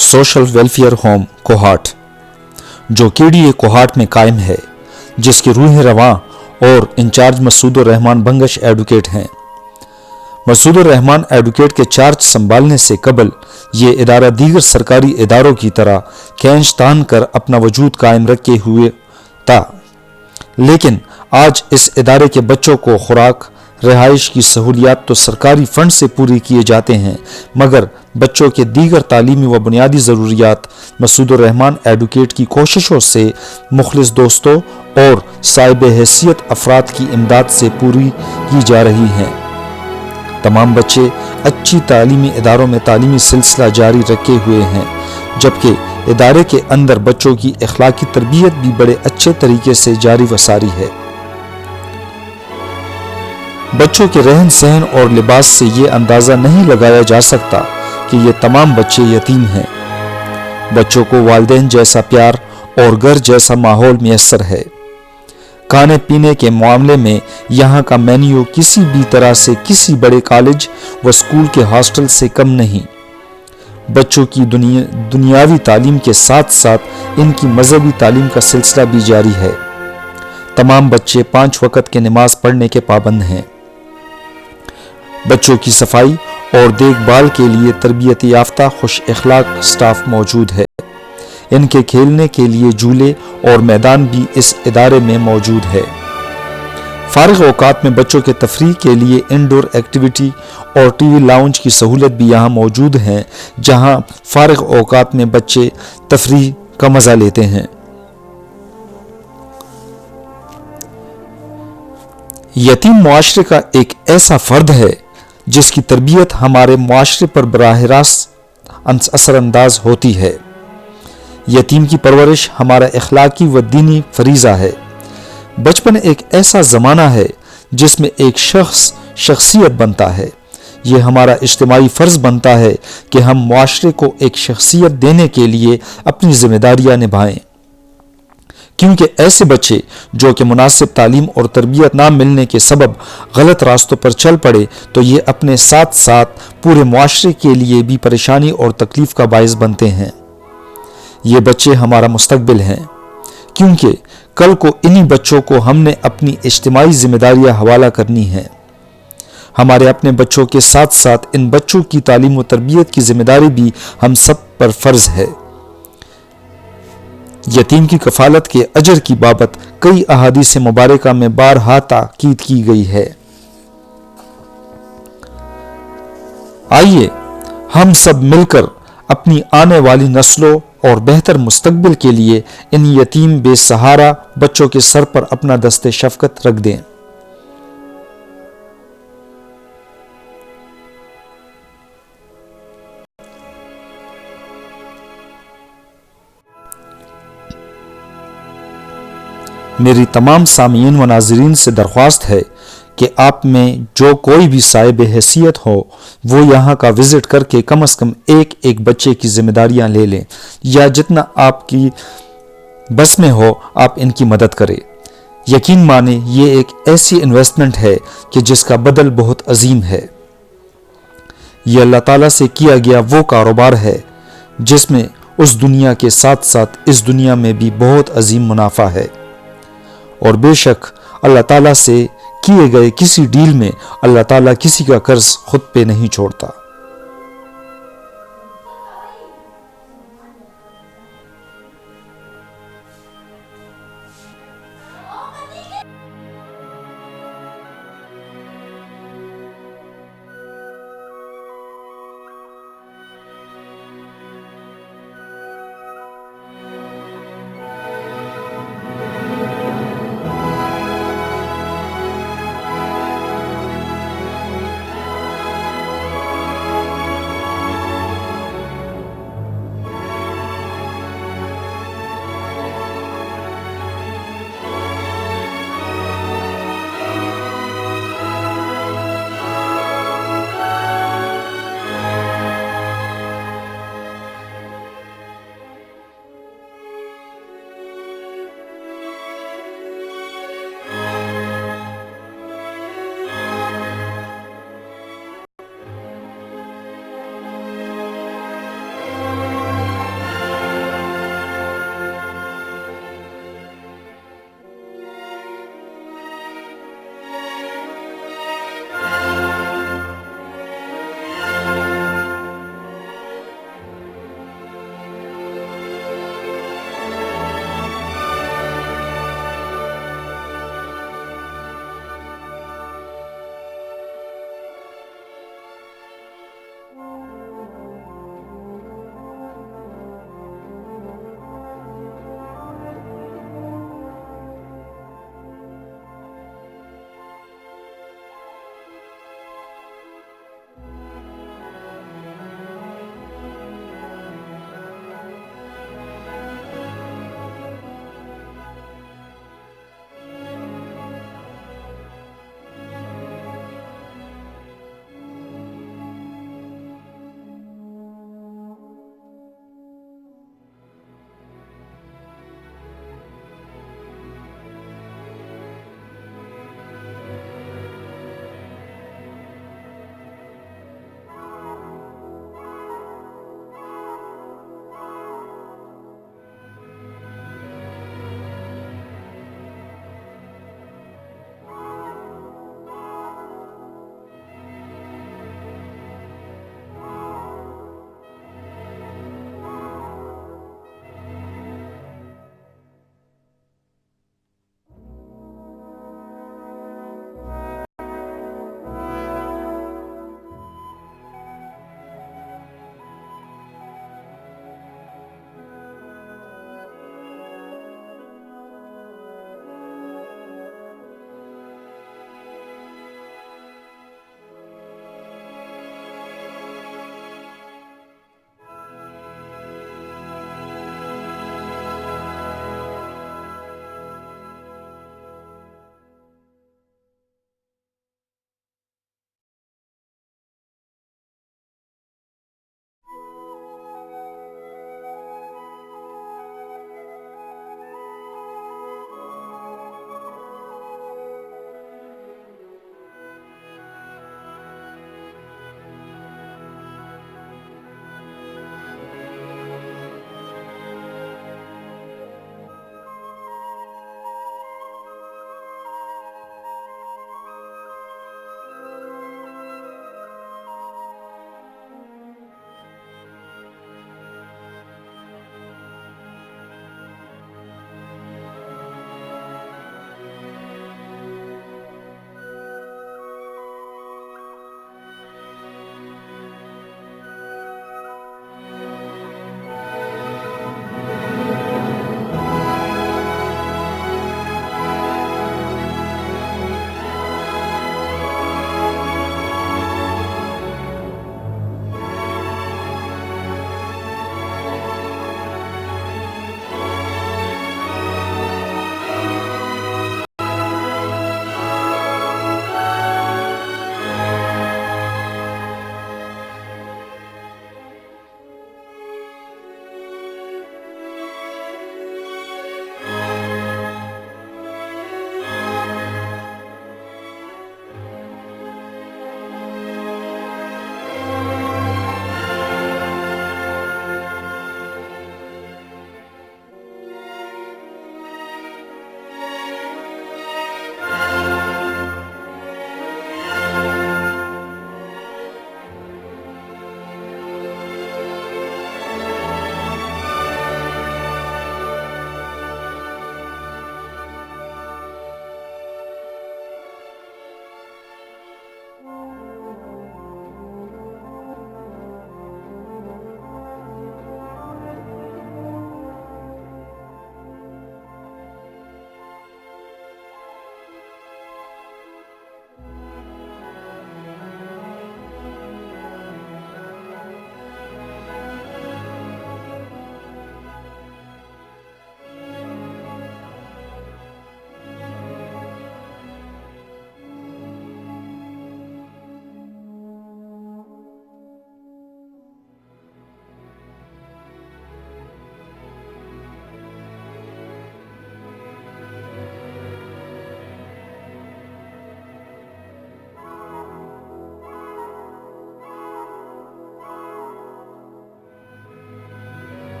Social welfare home Kohat, جو KDA Kohat میں قائم ہے، جس کے روح رواں اور انچارج مسعود الرحمان بنگش ایڈوکیٹ ہیں۔ مسعود الرحمان ایڈوکیٹ کے چارج سنبھالنے سے قبل یہ ادارہ دیگر سرکاری اداروں کی طرح کھینچ تان کر اپنا وجود قائم رکھے ہوئے تھا، لیکن آج اس ادارے کے بچوں کو خوراک، رہائش کی سہولیات تو سرکاری فنڈ سے پوری کیے جاتے ہیں، مگر بچوں کے دیگر تعلیمی و بنیادی ضروریات مسعود الرحمان ایڈوکیٹ کی کوششوں سے مخلص دوستوں اور صاحب حیثیت افراد کی امداد سے پوری کی جا رہی ہیں۔ تمام بچے اچھی تعلیمی اداروں میں تعلیمی سلسلہ جاری رکھے ہوئے ہیں، جبکہ ادارے کے اندر بچوں کی اخلاقی تربیت بھی بڑے اچھے طریقے سے جاری و ساری ہے۔ بچوں کے رہن سہن اور لباس سے یہ اندازہ نہیں لگایا جا سکتا کہ یہ تمام بچے یتیم ہیں۔ بچوں کو والدین جیسا پیار اور گھر جیسا ماحول میسر ہے۔ کھانے پینے کے معاملے میں یہاں کا مینیو کسی بھی طرح سے کسی بڑے کالج و اسکول کے ہاسٹل سے کم نہیں۔ بچوں کی دنیاوی تعلیم کے ساتھ ساتھ ان کی مذہبی تعلیم کا سلسلہ بھی جاری ہے۔ تمام بچے 5 وقت کے نماز پڑھنے کے پابند ہیں۔ بچوں کی صفائی اور دیکھ بھال کے لیے تربیت یافتہ خوش اخلاق سٹاف موجود ہے۔ ان کے کھیلنے کے لیے جھولے اور میدان بھی اس ادارے میں موجود ہے۔ فارغ اوقات میں بچوں کے تفریح کے لیے انڈور ایکٹیویٹی اور TV لاؤنج کی سہولت بھی یہاں موجود ہے، جہاں فارغ اوقات میں بچے تفریح کا مزہ لیتے ہیں۔ یتیم معاشرے کا ایک ایسا فرد ہے جس کی تربیت ہمارے معاشرے پر براہ راست اثر انداز ہوتی ہے۔ یتیم کی پرورش ہمارا اخلاقی و دینی فریضہ ہے۔ بچپن ایک ایسا زمانہ ہے جس میں ایک شخص شخصیت بنتا ہے۔ یہ ہمارا اجتماعی فرض بنتا ہے کہ ہم معاشرے کو ایک شخصیت دینے کے لیے اپنی ذمہ داریاں نبھائیں، کیونکہ ایسے بچے جو کہ مناسب تعلیم اور تربیت نہ ملنے کے سبب غلط راستوں پر چل پڑے تو یہ اپنے ساتھ ساتھ پورے معاشرے کے لیے بھی پریشانی اور تکلیف کا باعث بنتے ہیں۔ یہ بچے ہمارا مستقبل ہیں، کیونکہ کل کو انہی بچوں کو ہم نے اپنی اجتماعی ذمہ داریاں حوالہ کرنی ہیں۔ ہمارے اپنے بچوں کے ساتھ ساتھ ان بچوں کی تعلیم و تربیت کی ذمہ داری بھی ہم سب پر فرض ہے۔ یتیم کی کفالت کے اجر کی بابت کئی احادیث مبارکہ میں بارہا تاکید کی گئی ہے۔ آئیے ہم سب مل کر اپنی آنے والی نسلوں اور بہتر مستقبل کے لیے ان یتیم بے سہارا بچوں کے سر پر اپنا دست شفقت رکھ دیں۔ میری تمام سامعین و ناظرین سے درخواست ہے کہ آپ میں جو کوئی بھی صاحب حیثیت ہو وہ یہاں کا وزٹ کر کے کم از کم ایک بچے کی ذمہ داریاں لے لیں، یا جتنا آپ کی بس میں ہو آپ ان کی مدد کریں۔ یقین مانیں یہ ایک ایسی انویسٹمنٹ ہے کہ جس کا بدل بہت عظیم ہے۔ یہ اللہ تعالیٰ سے کیا گیا وہ کاروبار ہے جس میں اس دنیا کے ساتھ ساتھ اس دنیا میں بھی بہت عظیم منافع ہے، اور بے شک اللہ تعالیٰ سے کیے گئے کسی ڈیل میں اللہ تعالیٰ کسی کا قرض خود پہ نہیں چھوڑتا۔